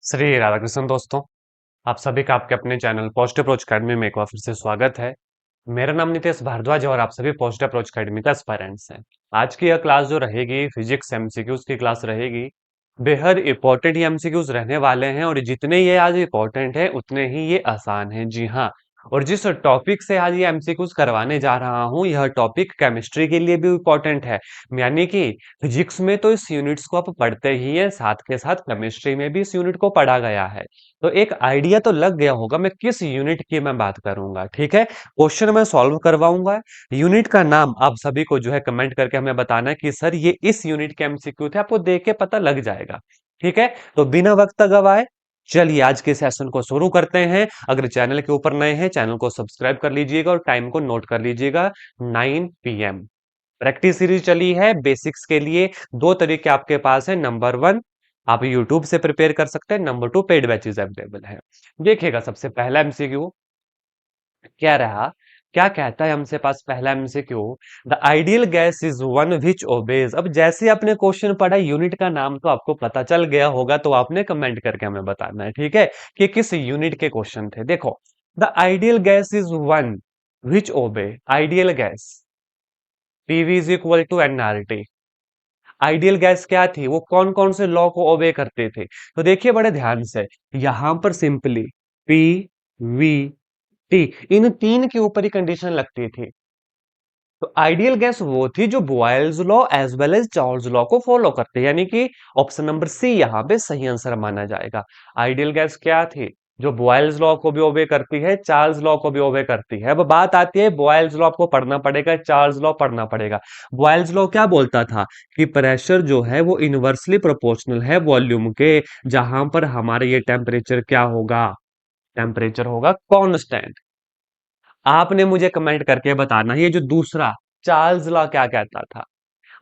श्री राधाकृष्ण दोस्तों, आप सभी का आपके अपने चैनल पॉजिटिव अप्रोच अकेडमी में एक बार फिर से स्वागत है। मेरा नाम नितेश भारद्वाज है और आप सभी पॉजिटिव अप्रोच अकेडमी का एस्पायरेंट्स हैं। आज की यह क्लास जो रहेगी फिजिक्स एमसीक्यूज की क्लास रहेगी। बेहद इंपॉर्टेंट ये एमसीक्यूज रहने वाले हैं और जितने ये आज इंपॉर्टेंट है उतने ही ये आसान हैं। जी हाँ, और जिस टॉपिक से आज ये एमसीक्यूज करवाने जा रहा हूँ यह टॉपिक केमिस्ट्री के लिए भी इंपॉर्टेंट है। यानी कि फिजिक्स में तो इस यूनिट्स को आप पढ़ते ही हैं, साथ के साथ केमिस्ट्री में भी इस यूनिट को पढ़ा गया है। तो एक आइडिया तो लग गया होगा मैं किस यूनिट की मैं बात करूंगा। ठीक है, क्वेश्चन मैं सॉल्व करवाऊंगा। यूनिट का नाम आप सभी को जो है कमेंट करके हमें बताना है कि सर ये इस यूनिट के एमसीक्यू थे, आपको देख के पता लग जाएगा। ठीक है, तो बिना वक्त गवाए चलिए आज के सेशन को शुरू करते हैं। अगर चैनल के ऊपर नए हैं चैनल को सब्सक्राइब कर लीजिएगा और टाइम को नोट कर लीजिएगा, 9 PM। प्रैक्टिस सीरीज चली है बेसिक्स के लिए। दो तरीके आपके पास है, नंबर वन आप यूट्यूब से प्रिपेयर कर सकते हैं, number two paid batches available है। देखिएगा सबसे पहला एमसीक्यू क्या रहा, क्या कहता है हमसे पास पहला MCQ. The ideal gas is one which obeys. अब जैसे आपने क्वेश्चन पढ़ा यूनिट का नाम तो आपको पता चल गया होगा, तो आपने कमेंट करके हमें बताना है। ठीक है, कि किस यूनिट के क्वेश्चन थे। देखो, the ideal gas is one which obey. Ideal gas PV is equal to NRT. Ideal gas क्या थी, वो कौन कौन से लॉ को ओबे करते थे। तो देखिए बड़े ध्यान से, यहां पर सिंपली पी वी टी इन तीन के ऊपर ही कंडीशन लगती थी। तो आइडियल गैस वो थी जो Boyle's law as well as Charles law को फॉलो करते, यानी कि ऑप्शन नंबर सी यहां पे सही आंसर माना जाएगा। आइडियल गैस क्या थी, जो बॉयल्स लॉ को भी ओबे करती है, चार्ल्स लॉ को भी ओबे करती है। अब बात आती है बॉयल्स लॉ आपको पढ़ना पड़ेगा, चार्ल्स लॉ पढ़ना पड़ेगा। बॉयल्स लॉ क्या बोलता था कि प्रेशर जो है वो इनवर्सली प्रोपोर्शनल है वॉल्यूम के, जहां पर हमारे ये टेम्परेचर क्या होगा, टेम्परेचर होगा कांस्टेंट। आपने मुझे कमेंट करके बताना ये जो दूसरा चार्ल्स लॉ क्या कहता था,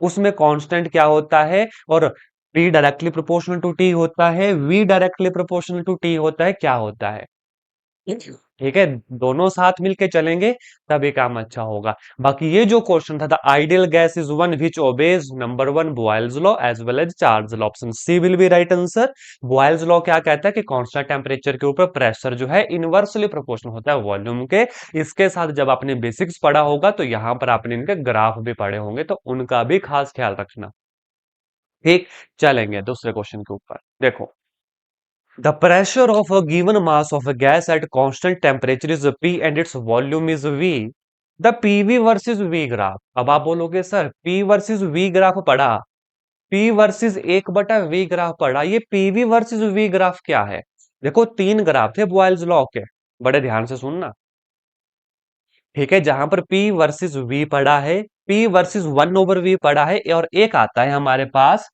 उसमें कांस्टेंट क्या होता है, और P directly proportional to T होता है, V directly proportional to T होता है, क्या होता है। ठीक है, दोनों साथ मिलके चलेंगे तभी काम अच्छा होगा। बाकी ये जो क्वेश्चन था, the ideal gas is one which obeys number one Boyle's law as well as Charles law, option C will be right answer. Boyle's law क्या कहता है कि कांस्टेंट टेम्परेचर के ऊपर प्रेशर जो है इनवर्सली प्रोपोर्शनल होता है वॉल्यूम के। इसके साथ जब आपने बेसिक्स पढ़ा होगा तो यहां पर आपने इनके ग्राफ भी पढ़े होंगे, तो उनका भी खास ख्याल रखना। ठीक, चलेंगे दूसरे क्वेश्चन के ऊपर। देखो, the pressure of a given mass of a gas at constant temperature is P and its volume is V. The PV versus V graph. अब आप बोलोगे sir P versus V graph पढ़ा, P वर्सेस 1/V ग्राफ पढ़ा, ये PV versus V graph क्या है। देखो तीन ग्राफ थे बॉयल्स लॉ के, बड़े ध्यान से सुनना। ठीक है, जहां पर P वर्सेस V पढ़ा है, P वर्सेस 1/V पढ़ा है, और एक आता है हमारे पास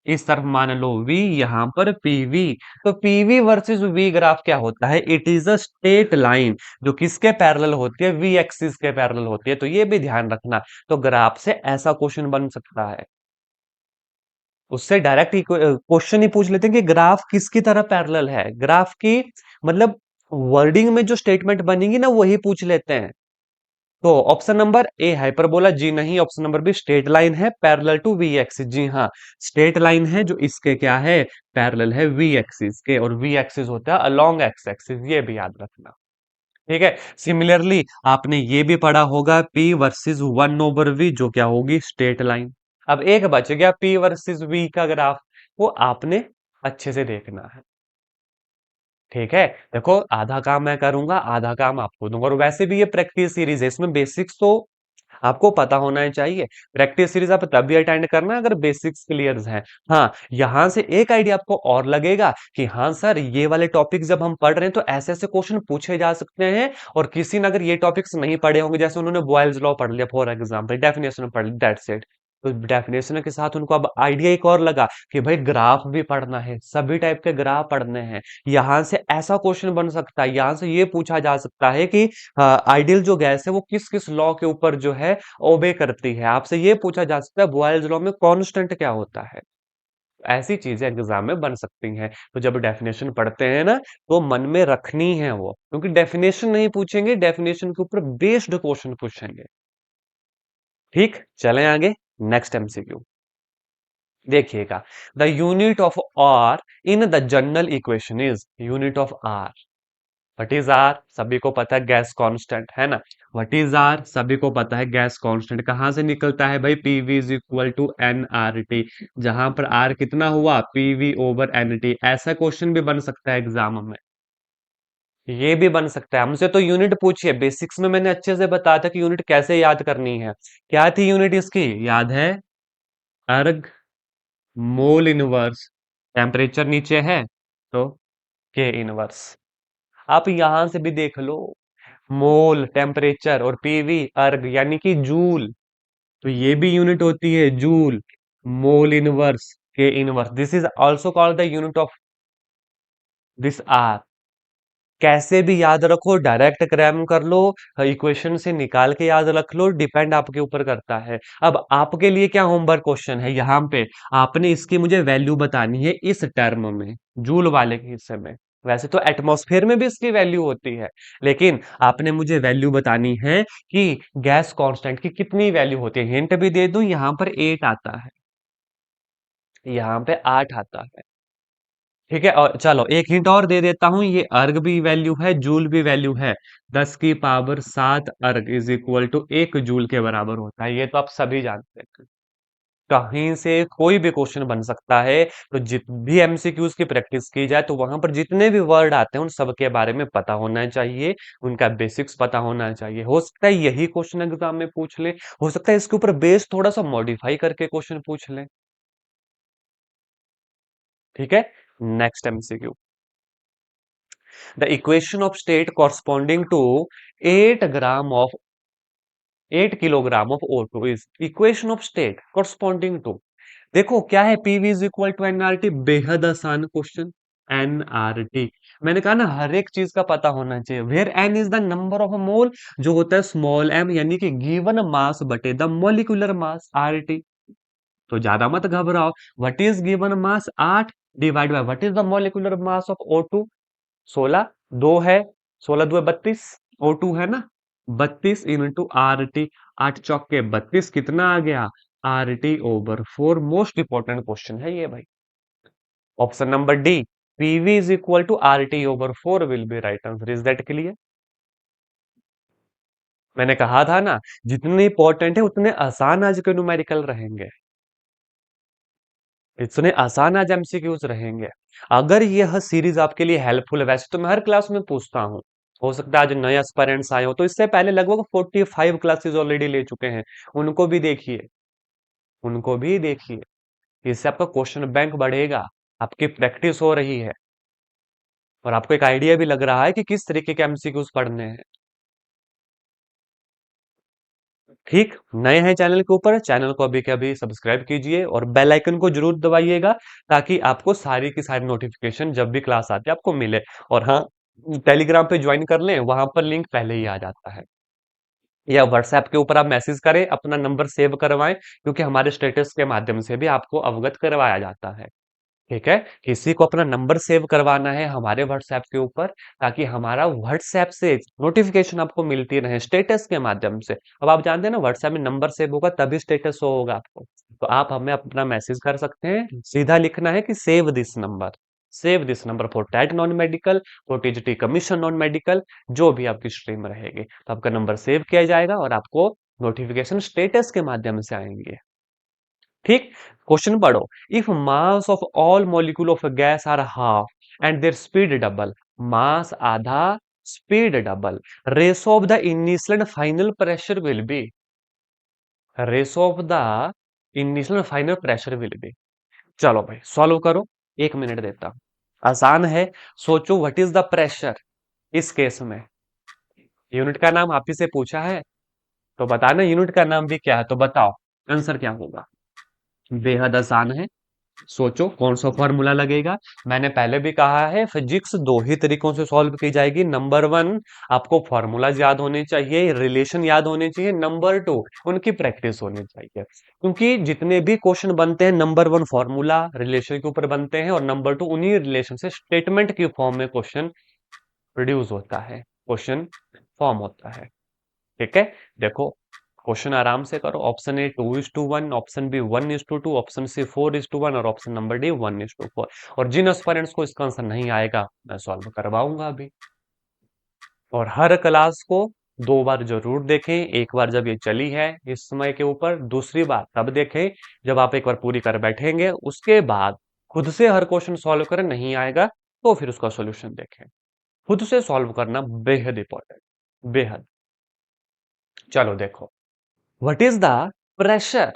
इस तरफ मान लो V, यहां पर PV। तो PV वर्सेस V ग्राफ क्या होता है, it is a straight line जो किसके पैरेलल होती है, V एक्सिस के पैरेलल होती है। तो ये भी ध्यान रखना। तो ग्राफ से ऐसा क्वेश्चन बन सकता है, उससे डायरेक्ट क्वेश्चन ही पूछ लेते हैं कि ग्राफ किसकी तरह पैरेलल है। ग्राफ की मतलब वर्डिंग में जो स्टेटमेंट बनेगी ना वही पूछ लेते हैं। तो ऑप्शन नंबर ए हाइपरबोला, जी नहीं। Option number be straight line है पैरेलल टू वी एक्सिस, जी हाँ। स्ट्रेट लाइन है जो इसके क्या है, पैरेलल है वी एक्सिस के, और वी एक्सिस होता है अलोंग एक्स एक्सिस, ये भी याद रखना। ठीक है, सिमिलरली आपने ये भी पढ़ा होगा पी वर्सेस 1/V जो क्या होगी, स्ट्रेट लाइन। अब एक बच गया पी वर्सेस वी का ग्राफ, वो आपने अच्छे से देखना है। ठीक है, देखो आधा काम मैं करूंगा आधा काम आपको दूंगा, और वैसे भी ये प्रैक्टिस सीरीज है, इसमें बेसिक्स तो आपको पता होना ही चाहिए। प्रैक्टिस सीरीज आप तभी अटेंड करना अगर बेसिक्स क्लियर हैं। हाँ, यहां से एक आइडिया आपको और लगेगा कि हाँ सर ये वाले टॉपिक जब हम पढ़ रहे हैं तो ऐसे ऐसे क्वेश्चन पूछे जा सकते हैं, और किसी ने अगर ये टॉपिक्स नहीं पढ़े होंगे, जैसे उन्होंने बॉयल्स लॉ पढ़ लिया फॉर एग्जाम्पल, डेफिनेशन पढ़ ली, दैट्स इट। तो डेफिनेशन के साथ उनको अब आइडिया एक और लगा कि भाई ग्राफ भी पढ़ना है, सभी टाइप के ग्राफ पढ़ने हैं। यहां से ऐसा क्वेश्चन बन सकता है, यहां से ये पूछा जा सकता है कि आइडियल जो गैस है वो किस किस लॉ के ऊपर जो है ओबे करती है। आपसे ये पूछा जा सकता है बॉयल्स लॉ में कांस्टेंट क्या होता है। ऐसी चीजें एग्जाम में बन सकती हैं। तो जब डेफिनेशन पढ़ते हैं ना तो मन में रखनी है वो, क्योंकि डेफिनेशन नहीं पूछेंगे, डेफिनेशन के ऊपर बेस्ड क्वेश्चन पूछेंगे। ठीक, चलें आगे। Next MCQ. देखिएगा, the unit of R in the general equation is, unit of R, what is R सभी को पता है, गैस कांस्टेंट है ना। व्हाट इज आर सभी को पता है, गैस कांस्टेंट कहाँ से निकलता है भाई, PV is equal to N R T, जहां पर आर कितना हुआ, पीवी ओवर एन टी। ऐसा क्वेश्चन भी बन सकता है एग्जाम में, ये भी बन सकता है। हमसे तो यूनिट पूछिए, बेसिक्स में मैंने अच्छे से बताया था कि यूनिट कैसे याद करनी है। क्या थी यूनिट इसकी, याद है, अर्ग मोल इनवर्स, टेम्परेचर नीचे है तो के इनवर्स। आप यहां से भी देख लो, मोल टेम्परेचर और पीवी अर्ग यानी कि जूल, तो ये भी यूनिट होती है जूल, मोल इनवर्स के inverse, this is also called the unit of this R. कैसे भी याद रखो, डायरेक्ट क्रैम कर लो, इक्वेशन से निकाल के याद रख लो, डिपेंड आपके ऊपर करता है। अब आपके लिए क्या होमवर्क क्वेश्चन है, यहाँ पे आपने इसकी मुझे वैल्यू बतानी है इस टर्म में, जूल वाले के हिस्से में। वैसे तो एटमॉस्फेयर में भी इसकी वैल्यू होती है, लेकिन आपने मुझे वैल्यू बतानी है कि गैस कांस्टेंट की कितनी वैल्यू होती है। हिंट भी दे दूं, यहाँ पर 8 आता है, यहाँ पे 8 आता है। ठीक है, और चलो एक हिंट और दे देता हूं, ये अर्ग भी वैल्यू है, जूल भी वैल्यू है। 10 की पावर 7 अर्ग इज इक्वल टू 1 जूल के बराबर होता है, ये तो आप सभी जानते हैं। कहीं से कोई भी क्वेश्चन बन सकता है, तो जित भी एमसीक्यूज की प्रैक्टिस की जाए तो वहां पर जितने भी वर्ड आते हैं उन सब के बारे में पता होना चाहिए, उनका बेसिक्स पता होना चाहिए। हो सकता है यही क्वेश्चन एग्जाम में पूछ ले, हो सकता है इसके ऊपर बेस थोड़ा सा मॉडिफाई करके क्वेश्चन पूछ ले। ठीक है, next MCQ, the equation of state corresponding to 8 gram of 8 kilogram of O2 is equation of state corresponding to, देखो क्या है, PV is equal to NRT, बेहद आसान क्वेश्चन। एनआरटी, मैंने कहा ना हर एक चीज का पता होना चाहिए। Where N is the number of mole, जो होता है स्मॉल एम, यानी कि गिवन मास बटे द मोलिकुलर मास आरटी। तो ज्यादा मत घबराओ, what is given mass 8 divide by what is the molecular mass of O2, 16, 2 है, 16 2 32, O2 है ना, 32 इंटू आर टी, 8 चौके 32, कितना आ गया, R T over 4। Most important question है ये भाई, option number D, PV is equal to R T over 4 will be right answer. Is that clear? मैंने कहा था ना, जितने इंपॉर्टेंट है उतने आसान आज के न्यूमेरिकल रहेंगे, इतने आसान आज एमसीक्यूज रहेंगे। अगर यह सीरीज आपके लिए हेल्पफुल है, वैसे तो मैं हर क्लास में पूछता हूँ, हो सकता है आज नए एस्पायरेंट्स आए हो, तो इससे पहले लगभग 45 क्लासेस ऑलरेडी ले चुके हैं, उनको भी देखिए, उनको भी देखिए। इससे आपका क्वेश्चन बैंक बढ़ेगा, आपकी प्रैक्टिस हो रही है, और आपको एक आइडिया भी लग रहा है कि किस तरीके के एमसीक्यूज पढ़ने हैं। ठीक, नए हैं चैनल के ऊपर, चैनल को अभी के अभी सब्सक्राइब कीजिए और बेल आइकन को जरूर दबाइएगा, ताकि आपको सारी की सारी नोटिफिकेशन जब भी क्लास आती है आपको मिले। और हाँ, टेलीग्राम पे ज्वाइन कर लें, वहां पर लिंक पहले ही आ जाता है, या व्हाट्सएप के ऊपर आप मैसेज करें, अपना नंबर सेव करवाएं, क्योंकि हमारे स्टेटस के माध्यम से भी आपको अवगत करवाया जाता है। ठीक है, किसी को अपना नंबर सेव करवाना है हमारे व्हाट्सएप के ऊपर, ताकि हमारा व्हाट्सएप से नोटिफिकेशन आपको मिलती रहे स्टेटस के माध्यम से। अब आप जानते हैं ना, व्हाट्सएप में नंबर सेव होगा तभी स्टेटस शो होगा आपको, तो आप हमें अपना मैसेज कर सकते हैं, सीधा लिखना है कि save this number, save this number for tat non medical, for TGT commission non medical, जो भी आपकी स्ट्रीम रहेगी, तो आपका नंबर सेव किया जाएगा और आपको नोटिफिकेशन स्टेटस के माध्यम से आएंगे। ठीक, क्वेश्चन पढ़ो, if mass of all molecule of gas are half and their speed double, mass आधा, speed double, ratio of the initial and final pressure will be, ratio of the initial and final pressure will be. चलो भाई solve करो, 1 minute देता हूं, आसान है। सोचो what is the pressure इस केस में, यूनिट का नाम आप ही से पूछा है, तो बताना यूनिट का नाम भी क्या है, तो बताओ आंसर क्या होगा। बेहद आसान है, सोचो कौन सा फॉर्मूला लगेगा। मैंने पहले भी कहा है, फिजिक्स दो ही तरीकों से सॉल्व की जाएगी। नंबर वन, आपको फॉर्मूलाज याद होने चाहिए, रिलेशन याद होने चाहिए। नंबर टू, उनकी प्रैक्टिस होनी चाहिए, क्योंकि जितने भी क्वेश्चन बनते हैं नंबर वन फॉर्मूला रिलेशन के ऊपर बनते हैं, और नंबर टू उन्हीं रिलेशन से स्टेटमेंट की फॉर्म में क्वेश्चन प्रोड्यूस होता है, क्वेश्चन फॉर्म होता है। ठीक है, देखो क्वेश्चन आराम से करो। Option A 2:1, option B 1:2, option C 4:1 और ऑप्शन नंबर डी 1:4। और जिन एस्पायरेंट्स को इसका आंसर नहीं आएगा मैं सॉल्व करवाऊंगा अभी। और हर क्लास को 2 बार जरूर देखें। एक बार जब ये चली है इस समय के ऊपर, दूसरी बार तब देखें जब आप एक बार पूरी कर बैठेंगे। उसके बाद खुद से हर क्वेश्चन सॉल्व करें, नहीं आएगा तो फिर उसका सॉल्यूशन देखें। खुद से सॉल्व करना बेहद इंपॉर्टेंट, बेहद। चलो देखो, what is the pressure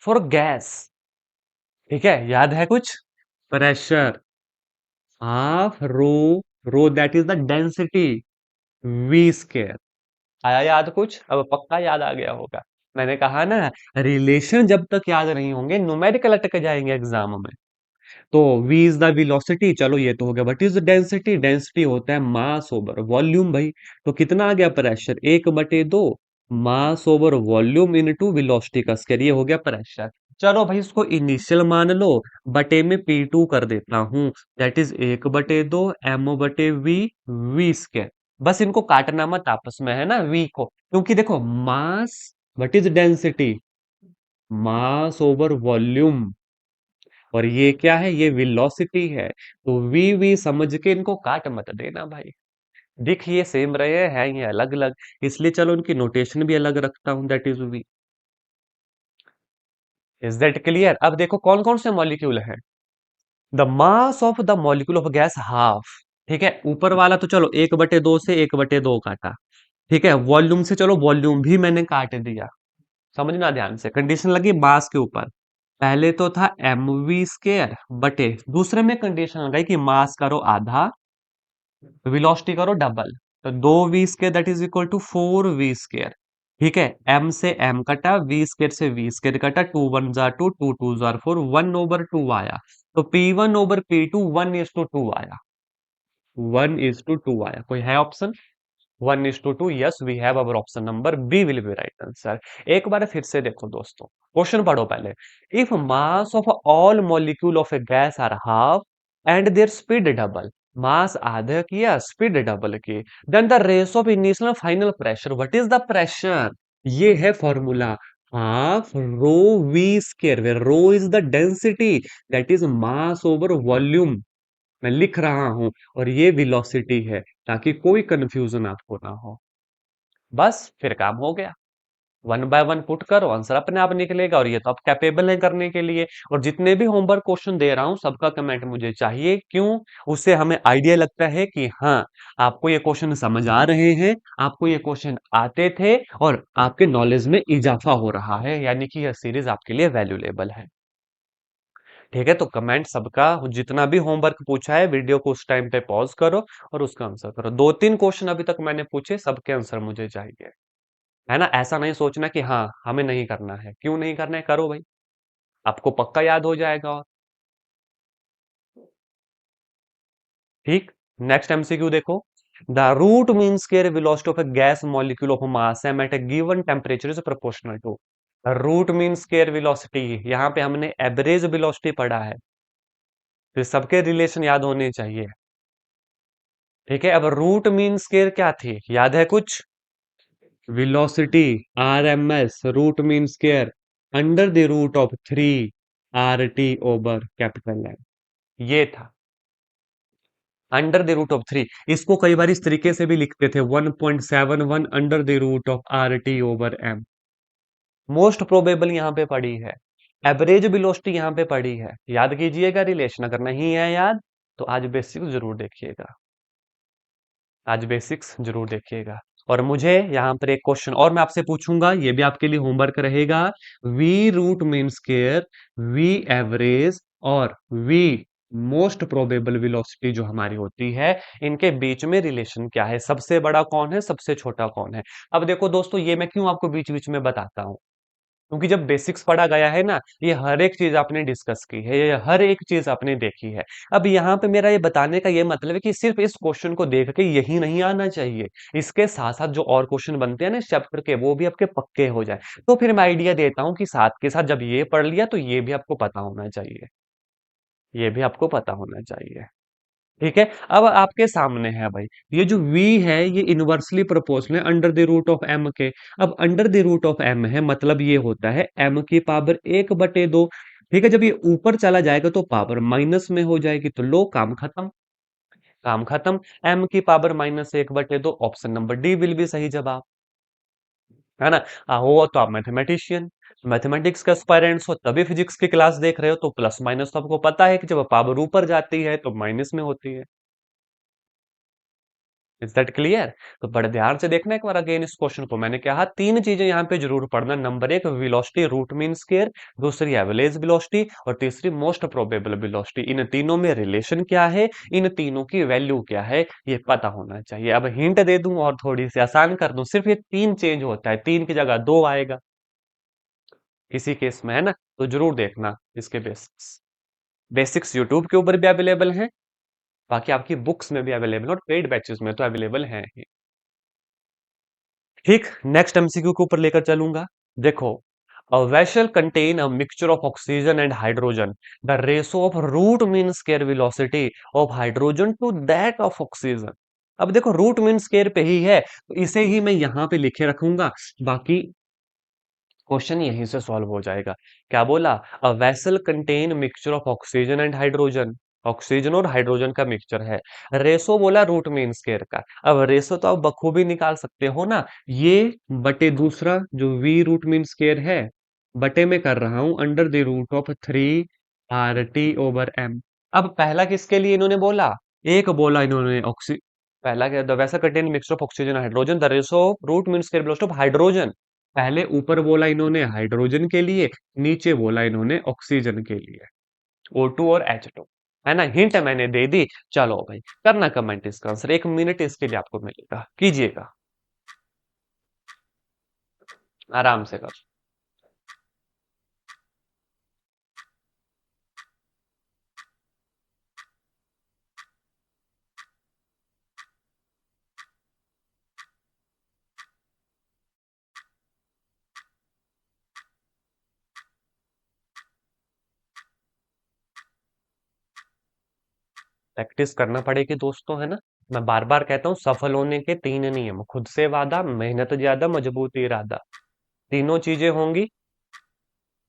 for gas? ठीक है, याद है कुछ? Pressure half rho, rho that is the density, V square. आया याद कुछ? अब पक्का याद आ गया होगा। मैंने कहा ना, रिलेशन जब तक याद नहीं होंगे न्यूमेरिकल अटक जाएंगे एग्जाम में। तो v इज द वेलोसिटी, चलो ये तो हो गया। What is density? डेंसिटी होता है मास ओवर वॉल्यूम भाई। तो कितना आ गया प्रेशर? 1/2 मास ओवर वॉल्यूम इनटू वेलोसिटी का स्क्वायर, ये हो गया प्रेशर। चलो भाई इसको इनिशियल मान लो, बटे में P2 कर देता हूं, that is 1/2 m/v, we square. बस इनको काटना मत आपस में, है ना, v को, क्योंकि देखो mass, what is density, mass over volume, और ये क्या है? ये वेलोसिटी है। तो वी समझ के इनको काट मत देना भाई। दिख ये सेम रहे हैं, ये अलग अलग, इसलिए चलो इनकी नोटेशन भी अलग रखता हूं, that is V. Is that clear? अब देखो कौन कौन से मॉलिक्यूल हैं। The mass of the molecule of gas half. ठीक है, ऊपर वाला तो चलो 1/2 से 1/2 काटा। ठीक है, वॉल्यूम से चलो वॉल्यूम भी मैंने काट दिया। समझना ध्यान से, कंडीशन लगी मास के ऊपर। पहले तो था एम वी स्केयर बटे, दूसरे में कंडीशन लगाई कि मास करो आधा, वेलोसिटी करो डबल। तो 2v² that is equal to 4v²। ठीक है, m से m कटा, v² से v² कटा, 2 1 जार 2, 2 2 जार 4, 1/2 आया। तो P1/P2 1:2 आया, 1:2 आया। कोई है option? 1:2, yes we have our option number B will be right answer. एक बार फिर से देखो दोस्तों, क्वेश्चन पढ़ो पहले। If mass of all molecule of a gas are half and their speed double, mass आधा किया, स्पीड डबल की, then the ratio of initial final pressure, what is the pressure? ये है formula, half rho v square, where rho is the density, that is mass over volume. मैं लिख रहा हूं, और ये वेलोसिटी है, ताकि कोई कंफ्यूजन आपको ना हो। बस फिर काम हो गया। 1 बाय 1 पुट करो, आंसर अपने आप निकलेगा, और ये तो आप कैपेबल हैं करने के लिए। और जितने भी होमवर्क क्वेश्चन दे रहा हूं सबका कमेंट मुझे चाहिए, क्यों? उससे हमें आइडिया लगता है कि हाँ, आपको ये क्वेश्चन समझ आ रहे हैं, आपको ये क्वेश्चन आते थे, और आपके नॉलेज में इजाफा हो रहा है, यानी कि यह सीरीज आपके लिए वैल्यूएबल है। ठीक है, तो कमेंट सबका, जितना भी होमवर्क पूछा है वीडियो को उस टाइम पे पॉज करो और उसका आंसर करो। 2 3 क्वेश्चन अभी तक मैंने पूछे, सबके आंसर मुझे चाहिए, है ना। ऐसा नहीं सोचना कि हाँ हमें नहीं करना है, क्यों नहीं करना है, करो भाई, आपको पक्का याद हो जाएगा। और ठीक, नेक्स्ट एमसीक्यू देखो। The root mean square velocity of a gas molecule of mass M at a given temperature is proportional to. Root mean square velocity, यहाँ पे हमने एवरेज वेलोसिटी पढ़ा है, तो सबके रिलेशन याद होने चाहिए। ठीक है, अब रूट मीन स्क्वायर क्या थी, याद है कुछ? Velocity, RMS, root mean square under the root of 3 RT over capital M, ये था अंडर द रूट ऑफ 3। इसको कई बार इस तरीके से भी लिखते थे, 1.71 under the root of RT over M. Most probable यहाँ पे पड़ी है, एवरेज वेलोसिटी यहाँ पे पड़ी है। याद कीजिएगा रिलेशन, अगर नहीं है याद तो आज बेसिक्स जरूर देखिएगा, आज बेसिक्स जरूर देखिएगा। और मुझे यहाँ पर एक क्वेश्चन और मैं आपसे पूछूंगा, ये भी आपके लिए होमवर्क रहेगा। V root mean square, V average और वी मोस्ट प्रोबेबल वेलोसिटी जो हमारी होती है, इनके बीच में रिलेशन क्या है? सबसे बड़ा कौन है, सबसे छोटा कौन है? अब देखो दोस्तों, ये मैं क्यों आपको बीच बीच में बताता हूँ, क्योंकि जब बेसिक्स पढ़ा गया है ना, ये हर एक चीज आपने डिस्कस की है, ये हर एक चीज आपने देखी है। अब यहाँ पे मेरा ये बताने का ये मतलब है कि सिर्फ इस क्वेश्चन को देख के यही नहीं आना चाहिए, इसके साथ साथ जो और क्वेश्चन बनते हैं ना इस चैप्टर के, वो भी आपके पक्के हो जाए। तो फिर मैं आइडिया देता हूँ कि साथ के साथ जब ये पढ़ लिया तो ये भी आपको पता होना चाहिए, ये भी आपको पता होना चाहिए। ठीक है। अब आपके सामने है भाई, ये जो v है ये इनवर्सली प्रोपोर्शनल है under the root of m के। अब under the root of m है मतलब ये होता है m की पावर 1/2। ठीक है, जब ये ऊपर चला जाएगा तो पावर माइनस में हो जाएगी, तो लो, काम खत्म। काम खत्म। m की power -1/2, option number D will be सही जवाब, है ना। हो तो आप मैथमेटिशियन, मैथमेटिक्स का एस्पायरेंट्स हो, तभी फिजिक्स की क्लास देख रहे हो, तो प्लस माइनस तो आपको पता है कि जब पावर ऊपर जाती है तो माइनस में होती है। Is that clear? तो बड़े ध्यान से देखना एक बार अगेन इस क्वेश्चन को। मैंने कहा तीन चीजें यहाँ पे जरूर पढ़ना। नंबर एक, वेलोसिटी रूट मीन स्क्वायर, दूसरी एवरेज वेलोसिटी, और तीसरी मोस्ट प्रोबेबल वेलोसिटी। इन तीनों में रिलेशन क्या है, इन तीनों की वैल्यू क्या है, ये पता होना चाहिए। अब हिंट दे दूं और थोड़ी सी आसान कर दूं, सिर्फ ये तीन चेंज होता है, तीन की जगह दो आएगा किसी केस में, है ना। तो जरूर देखना इसके बेसिक्स। बेसिक्स यूट्यूब के ऊपर भी अवेलेबल है, बाकी आपकी बुक्स में भी अवेलेबल और पेड बैचेस में तो अवेलेबल है ही। ठीक, नेक्स्ट एमसीक्यू के ऊपर लेकर चलूंगा। देखो, a vessel contain a mixture of oxygen and hydrogen. The ratio of root mean square velocity of hydrogen to that of oxygen. अब देखो रूट मीन स्केयर पे ही है, तो इसे ही मैं यहां पे लिखे रखूंगा, बाकी क्वेश्चन यहीं से सॉल्व हो जाएगा। क्या बोला? A vessel contain mixture of oxygen and hydrogen, oxygen और हाइड्रोजन का मिक्सचर है। रेसो बोला रूट मीन स्केयर का। अब रेसो तो आप बखूबी निकाल सकते हो ना, ये बटे दूसरा जो वी रूट मीन स्केयर है, बटे में कर रहा हूं under the root of 3 RT/m। अब पहला किसके लिए इन्होंने बोला? एक बोला इन्होंने ऑक्सी, पहला क्या, the vessel contain mixture of oxygen hydrogen, the ratio root mean square belongs to hydrogen. पहले ऊपर बोला इन्होंने हाइड्रोजन के लिए, नीचे बोला इन्होंने ऑक्सीजन के लिए, O2 और H2, है ना। हिंट मैंने दे दी। चलो भाई, करना कमेंट इसका आंसर, 1 मिनट इसके लिए आपको मिलेगा, कीजिएगा, आराम से कर। प्रैक्टिस करना पड़ेगी दोस्तों, है ना। मैं बार बार कहता हूँ, सफल होने के 3 नियम, खुद से वादा, मेहनत ज्यादा, मजबूत इरादा। तीनों चीजें होंगी,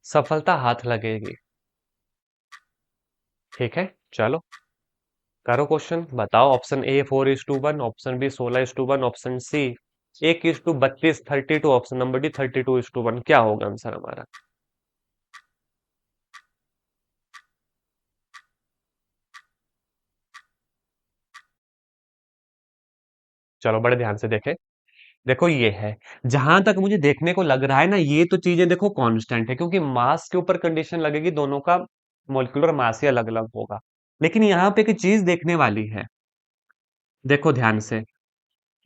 सफलता हाथ लगेगी। ठीक है, चलो करो क्वेश्चन, बताओ। Option A 4:1, option B 16:1, option C 1:32, 32, option number D 32:1। क्या होगा आंसर हमारा? चलो बड़े ध्यान से देखें। देखो ये है, जहां तक मुझे देखने को लग रहा है ना, ये तो चीजें देखो कांस्टेंट है, क्योंकि मास के ऊपर कंडीशन लगेगी, दोनों का मॉलिक्यूलर मास ही अलग अलग होगा। लेकिन यहाँ पे एक चीज देखने वाली है, देखो ध्यान से,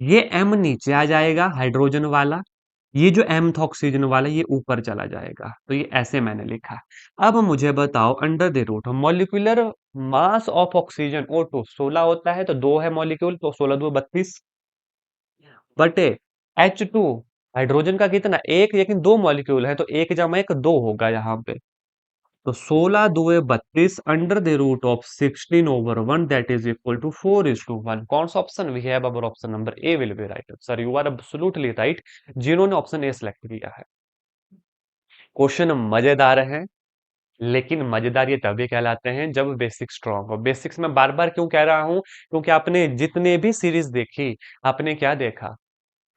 ये m नीचे आ जाएगा हाइड्रोजन वाला, ये जो m था ऑक्सीजन वाला ये ऊपर चला जाएगा, तो ये ऐसे मैंने लिखा। अब मुझे बताओ under the root molecular mass of oxygen O2 16 होता है, तो दो है मॉलिक्यूल, तो 16×2 = 32, बटे H2 हाइड्रोजन का कितना, एक, लेकिन दो मॉलिक्यूल है तो एक जमा एक दो होगा यहाँ पे, तो 16×2 = 32 under the root of 16/1, that is equal to 4:1। कौन सा option we have? Our option number A will be right sir, you are absolutely right, जिन्होंने ऑप्शन ए सिलेक्ट किया है। क्वेश्चन मजेदार है, लेकिन मजेदार ये तभी कहलाते हैं जब बेसिक स्ट्रांग हो। बेसिक्स में बार बार क्यों कह रहा हूं, क्योंकि आपने जितने भी सीरीज देखी, आपने क्या देखा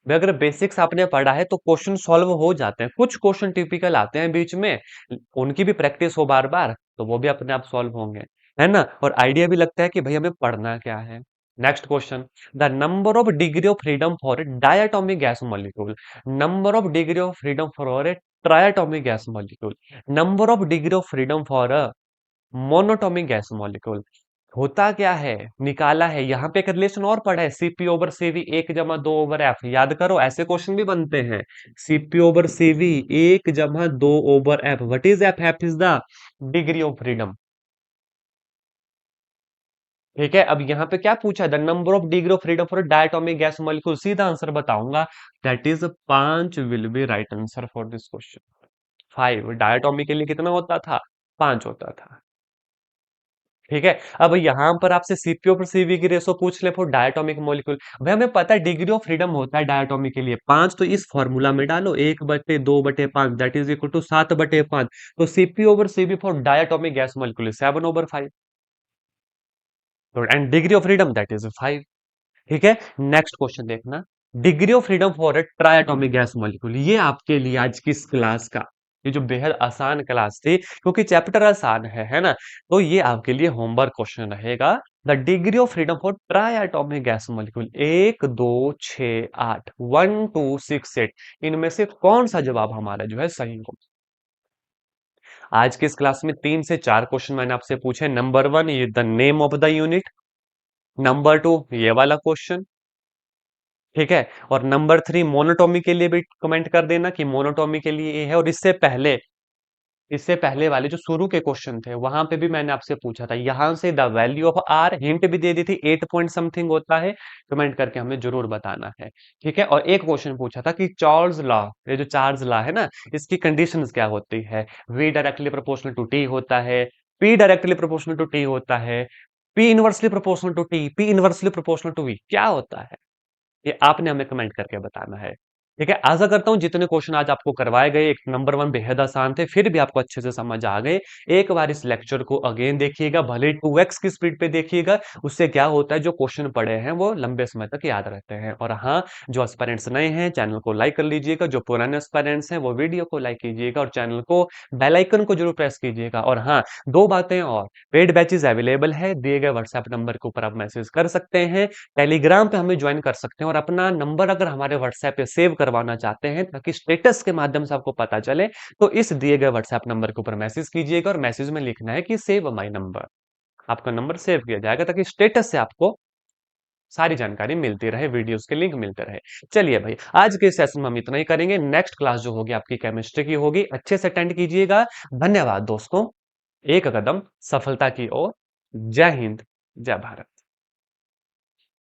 भाई, अगर बेसिक्स आपने पढ़ा है तो क्वेश्चन सॉल्व हो जाते हैं। कुछ क्वेश्चन टिपिकल आते हैं बीच में, उनकी भी प्रैक्टिस हो बार बार, तो वो भी अपने आप सॉल्व होंगे, है ना। और आइडिया भी लगता है कि भाई हमें पढ़ना क्या है। Next question, the number of degree of freedom for a diatomic gas molecule, number of degree of freedom for a triatomic gas molecule, number of degree of freedom for a monatomic gas molecule. होता क्या है, निकाला है यहाँ पे, एक relation और पढ़ा है, CP/CV 1/2/F। याद करो, ऐसे क्वेश्चन भी बनते हैं। CP/CV 1/2/F, what is F? F is the degree of freedom. ठीक है, अब यहाँ पे क्या पूछा, the number of degree of freedom for diatomic gas molecule, सीधा आंसर बताऊंगा, that is 5 will be right answer for this question. 5 diatomic के लिए कितना होता था? 5 होता था। ठीक है। अब यहां पर आपसे सीपीओ पर सीवी की रेशो पूछ ले फॉर डायटोमिक मॉलिक्यूल, भाई हमें पता है डिग्री ऑफ फ्रीडम होता है डायटोमिक के लिए 5, तो इस फॉर्मूला में डालो 1/2/5 दैट इज इक्वल टू 7/5। तो CP over CV for diatomic gas molecule 7/5, and degree of freedom that is 5। ठीक है। नेक्स्ट क्वेश्चन देखना, degree of freedom for a triatomic gas molecule, ये आपके लिए आज की इस क्लास का, ये जो बेहद आसान क्लास थी क्योंकि चैप्टर आसान है ना, तो ये आपके लिए होमवर्क क्वेश्चन रहेगा। The degree of freedom for triatomic gas molecule 1 2 6 8 1 2 6 8, इनमें से कौन सा जवाब हमारा जो है सही हो। आज की इस क्लास में 3 से 4 क्वेश्चन मैंने आपसे पूछे। नंबर 1 ये the name of the unit, number 2 ये वाला क्वेश्चन, ठीक है, और नंबर 3 मोनोटोमी के लिए भी कमेंट कर देना कि मोनोटोमी के लिए ये है। और इससे पहले वाले जो शुरू के क्वेश्चन थे वहां पे भी मैंने आपसे पूछा था, यहां से the value of R hint भी दे दी थी, 8 पॉइंट समथिंग होता है, कमेंट करके हमें जरूर बताना है। ठीक है। और एक क्वेश्चन पूछा था कि चार्ल्स लॉ, ये जो चार्ल्स लॉ है ना, इसकी कंडीशंस क्या होती है। V directly proportional to T होता है, P directly proportional to T होता है, P inversely proportional to T, P inversely proportional to V, क्या होता है, ये आपने हमें कमेंट करके बताना है। ठीक है। आशा करता हूं जितने क्वेश्चन आज आपको करवाए गए, एक नंबर 1 बेहद आसान थे, फिर भी आपको अच्छे से समझ आ गए। एक बार इस लेक्चर को अगेन देखिएगा, भले 2x की स्पीड पे देखिएगा, उससे क्या होता है जो क्वेश्चन पढ़े हैं वो लंबे समय तक याद रहते हैं। और हाँ, जो एस्पायरेंट्स नए हैं चैनल को लाइक कर लीजिएगा, जो पुराने एस्पायरेंट्स हैं वो वीडियो को लाइक कीजिएगा और चैनल को बेल आइकन को जरूर प्रेस कीजिएगा। और हाँ, दो बातें और, पेड बैचेस अवेलेबल है, दिए गए व्हाट्सएप नंबर के ऊपर आप मैसेज कर सकते हैं, टेलीग्राम पे हमें ज्वाइन कर सकते हैं, और अपना नंबर अगर हमारे व्हाट्सएप पे सेव करवाना चाहते हैं ताकि स्टेटस के माध्यम से आपको पता चले, तो इस दिए गए व्हाट्सएप नंबर के ऊपर मैसेज कीजिएगा और मैसेज में लिखना है कि सेव माय नंबर, आपका नंबर सेव किया जाएगा ताकि स्टेटस से आपको सारी जानकारी मिलती रहे, वीडियोस के लिंक मिलते रहे। चलिए भाई, आज के सेशन में हम इतना ही करेंगे, नेक्स्ट क्लास जो होगी आपकी केमिस्ट्री की होगी, अच्छे से अटेंड कीजिएगा। धन्यवाद दोस्तों, एक कदम सफलता की ओर। जय हिंद, जय भारत।